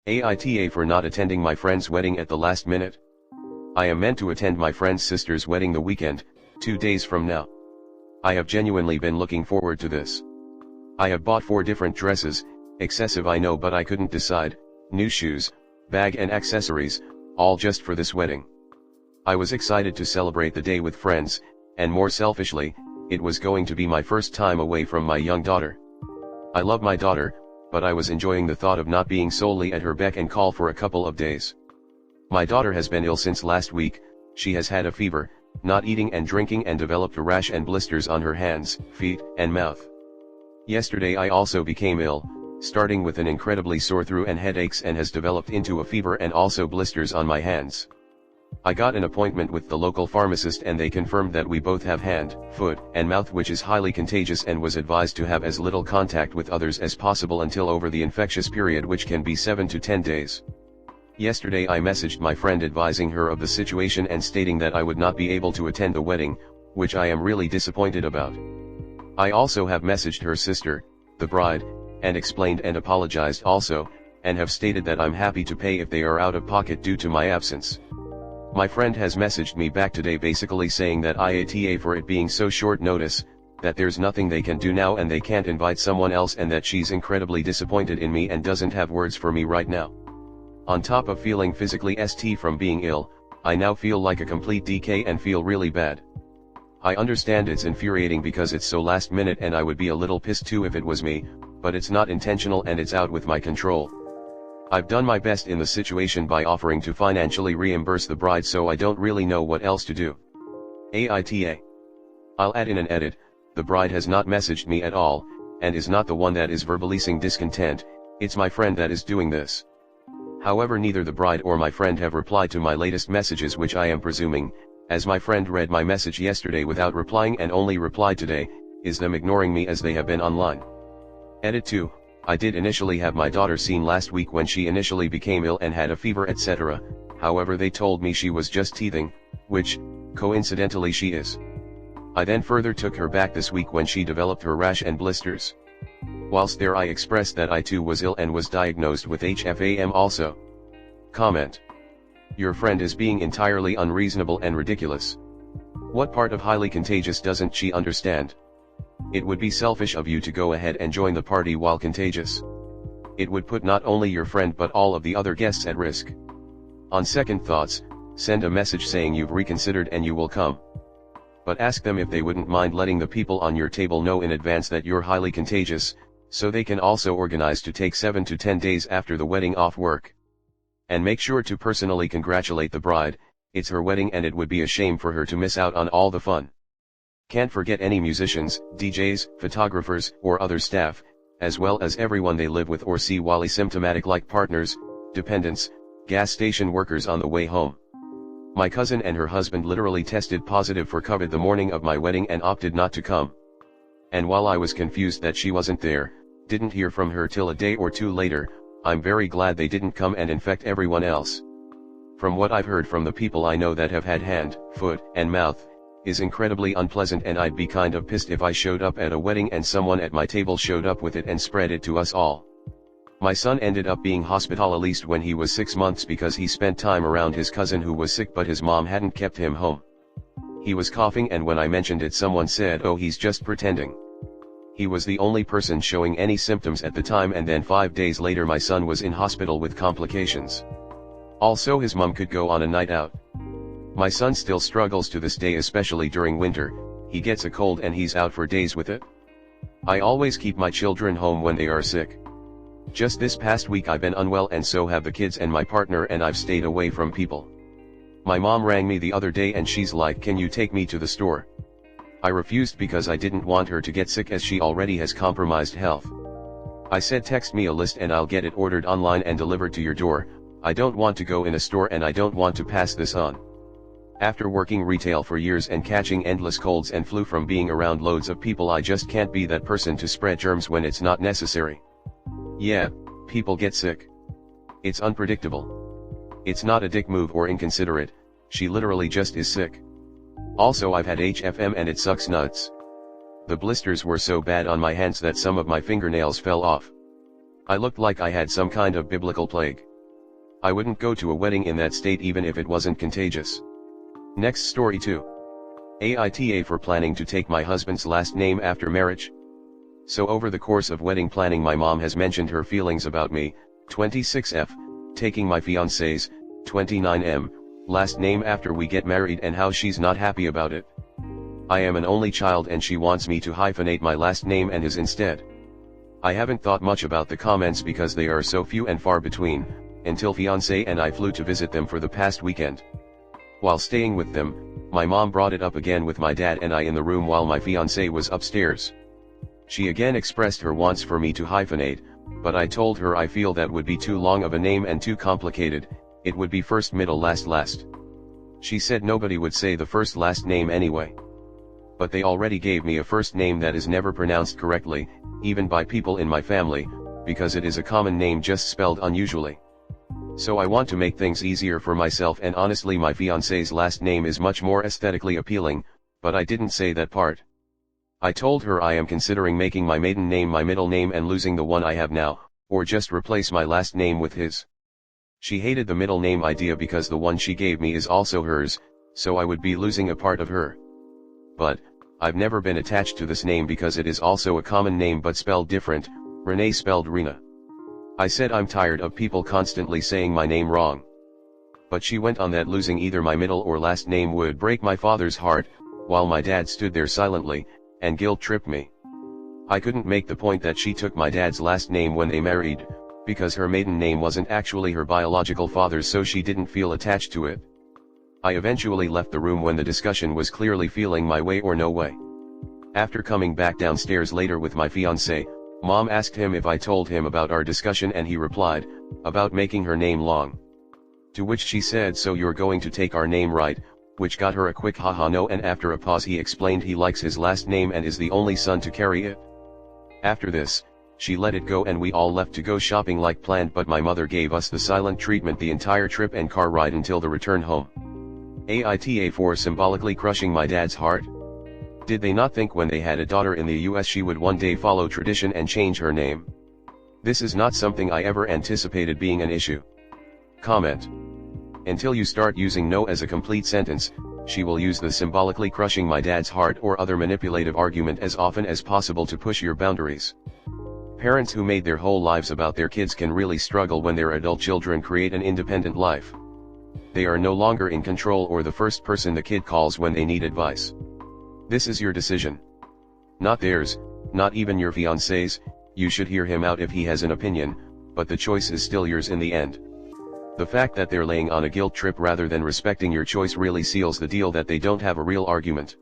AITA for not attending my friend's wedding at the last minute. I am meant to attend my friend's sister's wedding the weekend, 2 days from now. I have genuinely been looking forward to this. I have bought 4 different dresses, excessive I know, but I couldn't decide, new shoes, bag and accessories, all just for this wedding. I was excited to celebrate the day with friends, and more selfishly, it was going to be my first time away from my young daughter. I love my daughter, but I was enjoying the thought of not being solely at her beck and call for a couple of days. My daughter has been ill since last week. She has had a fever, not eating and drinking, and developed a rash and blisters on her hands, feet, and mouth. Yesterday I also became ill, starting with an incredibly sore throat and headaches, and has developed into a fever and also blisters on my hands. I got an appointment with the local pharmacist and they confirmed that we both have hand, foot, and mouth, which is highly contagious, and was advised to have as little contact with others as possible until over the infectious period, which can be 7 to 10 days. Yesterday I messaged my friend advising her of the situation and stating that I would not be able to attend the wedding, which I am really disappointed about. I also have messaged her sister, the bride, and explained and apologized also, and have stated that I'm happy to pay if they are out of pocket due to my absence. My friend has messaged me back today basically saying that IATA for it being so short notice, that there's nothing they can do now and they can't invite someone else, and that she's incredibly disappointed in me and doesn't have words for me right now. On top of feeling physically st from being ill, I now feel like a complete DK and feel really bad. I understand it's infuriating because it's so last minute, and I would be a little pissed too if it was me, but it's not intentional and it's out with my control. I've done my best in the situation by offering to financially reimburse the bride, so I don't really know what else to do. AITA. I'll add in an edit: the bride has not messaged me at all, and is not the one that is verbalizing discontent, it's my friend that is doing this. However, neither the bride or my friend have replied to my latest messages, which I am presuming, as my friend read my message yesterday without replying and only replied today, is them ignoring me as they have been online. Edit 2. I did initially have my daughter seen last week when she initially became ill and had a fever, etc. However, they told me she was just teething, which, coincidentally, she is. I then further took her back this week when she developed her rash and blisters. Whilst there I expressed that I too was ill and was diagnosed with HFAM also. Comment. Your friend is being entirely unreasonable and ridiculous. What part of highly contagious doesn't she understand? It would be selfish of you to go ahead and join the party while contagious. It would put not only your friend but all of the other guests at risk. On second thoughts, send a message saying you've reconsidered and you will come. But ask them if they wouldn't mind letting the people on your table know in advance that you're highly contagious, so they can also organize to take 7 to 10 days after the wedding off work. And make sure to personally congratulate the bride. It's her wedding and it would be a shame for her to miss out on all the fun. Can't forget any musicians, DJs, photographers, or other staff, as well as everyone they live with or see while asymptomatic, like partners, dependents, gas station workers on the way home. My cousin and her husband literally tested positive for COVID the morning of my wedding and opted not to come. And while I was confused that she wasn't there, didn't hear from her till a day or two later, I'm very glad they didn't come and infect everyone else. From what I've heard from the people I know that have had hand, foot, and mouth, is incredibly unpleasant, and I'd be kind of pissed if I showed up at a wedding and someone at my table showed up with it and spread it to us all. My son ended up being hospitalized when he was 6 months because he spent time around his cousin who was sick, but his mom hadn't kept him home. He was coughing, and when I mentioned it, someone said, "Oh, he's just pretending." He was the only person showing any symptoms at the time, and then 5 days later my son was in hospital with complications. Also, his mom could go on a night out. My son still struggles to this day, especially during winter. He gets a cold and he's out for days with it. I always keep my children home when they are sick. Just this past week I've been unwell, and so have the kids and my partner, and I've stayed away from people. My mom rang me the other day and she's like, "Can you take me to the store?" I refused because I didn't want her to get sick, as she already has compromised health. I said, "Text me a list and I'll get it ordered online and delivered to your door. I don't want to go in a store and I don't want to pass this on." After working retail for years and catching endless colds and flu from being around loads of people, I just can't be that person to spread germs when it's not necessary. Yeah, people get sick. It's unpredictable. It's not a dick move or inconsiderate, she literally just is sick. Also, I've had HFM and it sucks nuts. The blisters were so bad on my hands that some of my fingernails fell off. I looked like I had some kind of biblical plague. I wouldn't go to a wedding in that state even if it wasn't contagious. Next story 2. AITA for planning to take my husband's last name after marriage. So over the course of wedding planning my mom has mentioned her feelings about me, 26F, taking my fiancé's, 29M, last name after we get married and how she's not happy about it. I am an only child and she wants me to hyphenate my last name and his instead. I haven't thought much about the comments because they are so few and far between, until fiancé and I flew to visit them for the past weekend. While staying with them, my mom brought it up again with my dad and I in the room while my fiancé was upstairs. She again expressed her wants for me to hyphenate, but I told her I feel that would be too long of a name and too complicated, it would be first middle last. She said nobody would say the first last name anyway. But they already gave me a first name that is never pronounced correctly, even by people in my family, because it is a common name just spelled unusually. So I want to make things easier for myself and honestly my fiancé's last name is much more aesthetically appealing, but I didn't say that part. I told her I am considering making my maiden name my middle name and losing the one I have now, or just replace my last name with his. She hated the middle name idea because the one she gave me is also hers, so I would be losing a part of her. But, I've never been attached to this name because it is also a common name but spelled different, Renee spelled Rena. I said I'm tired of people constantly saying my name wrong. But she went on that losing either my middle or last name would break my father's heart, while my dad stood there silently, and guilt-tripped me. I couldn't make the point that she took my dad's last name when they married, because her maiden name wasn't actually her biological father's so she didn't feel attached to it. I eventually left the room when the discussion was clearly feeling my way or no way. After coming back downstairs later with my fiancé, Mom asked him if I told him about our discussion and he replied, about making her name long. To which she said so you're going to take our name right, which got her a quick haha no and after a pause he explained he likes his last name and is the only son to carry it. After this, she let it go and we all left to go shopping like planned but my mother gave us the silent treatment the entire trip and car ride until the return home. AITA for symbolically crushing my dad's heart? Did they not think when they had a daughter in the US she would one day follow tradition and change her name? This is not something I ever anticipated being an issue. Comment. Until you start using no as a complete sentence, she will use the symbolically crushing my dad's heart or other manipulative argument as often as possible to push your boundaries. Parents who made their whole lives about their kids can really struggle when their adult children create an independent life. They are no longer in control or the first person the kid calls when they need advice. This is your decision. Not theirs, not even your fiancé's. You should hear him out if he has an opinion, but the choice is still yours in the end. The fact that they're laying on a guilt trip rather than respecting your choice really seals the deal that they don't have a real argument.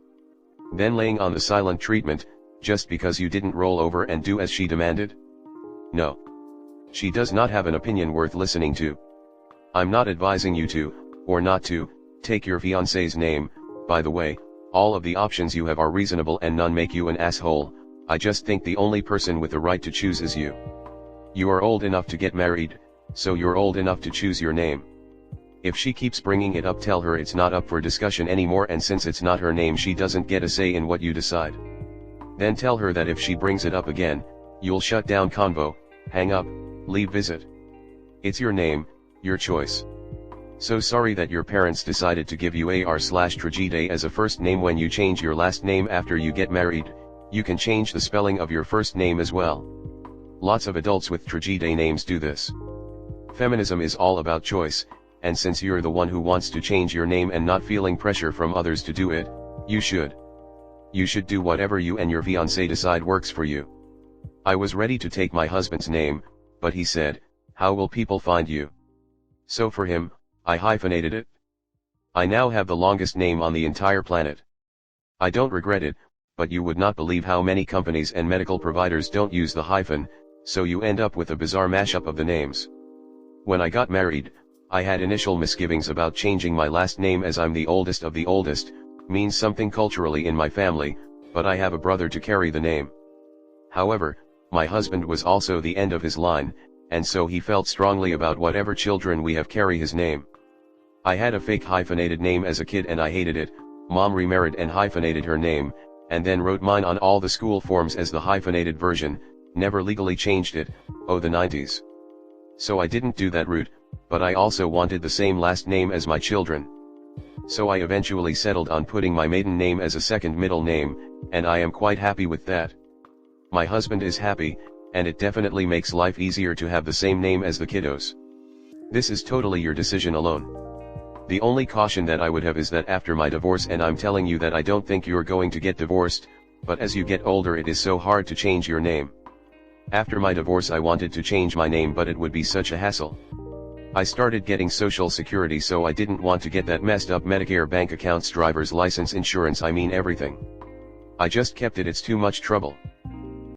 Then laying on the silent treatment, just because you didn't roll over and do as she demanded? No. She does not have an opinion worth listening to. I'm not advising you to, or not to, take your fiancé's name. By the way, all of the options you have are reasonable and none make you an asshole. I just think the only person with the right to choose is you. You are old enough to get married, so you're old enough to choose your name. If she keeps bringing it up, tell her it's not up for discussion anymore, and since it's not her name she doesn't get a say in what you decide. Then tell her that if she brings it up again, you'll shut down convo, hang up, leave visit. It's your name, your choice. So sorry that your parents decided to give you AR/Tragedy as a first name when you change your last name after you get married. You can change the spelling of your first name as well. Lots of adults with Tragedy names do this. Feminism is all about choice, and since you're the one who wants to change your name and not feeling pressure from others to do it, you should. You should do whatever you and your fiancé decide works for you. I was ready to take my husband's name, but he said, "How will people find you?" So for him, I hyphenated it. I now have the longest name on the entire planet. I don't regret it, but you would not believe how many companies and medical providers don't use the hyphen, so you end up with a bizarre mashup of the names. When I got married, I had initial misgivings about changing my last name as I'm the oldest of the oldest, means something culturally in my family, but I have a brother to carry the name. However, my husband was also the end of his line, and so he felt strongly about whatever children we have carry his name. I had a fake hyphenated name as a kid and I hated it. Mom remarried and hyphenated her name, and then wrote mine on all the school forms as the hyphenated version, never legally changed it. Oh, the 90s. So I didn't do that route, but I also wanted the same last name as my children. So I eventually settled on putting my maiden name as a second middle name, and I am quite happy with that. My husband is happy, and it definitely makes life easier to have the same name as the kiddos. This is totally your decision alone. The only caution that I would have is that after my divorce, and I'm telling you that I don't think you're going to get divorced, but as you get older it is so hard to change your name. After my divorce I wanted to change my name, but it would be such a hassle. I started getting Social Security, so I didn't want to get that messed up Medicare, bank accounts, driver's license, insurance, I mean everything. I just kept it, it's too much trouble.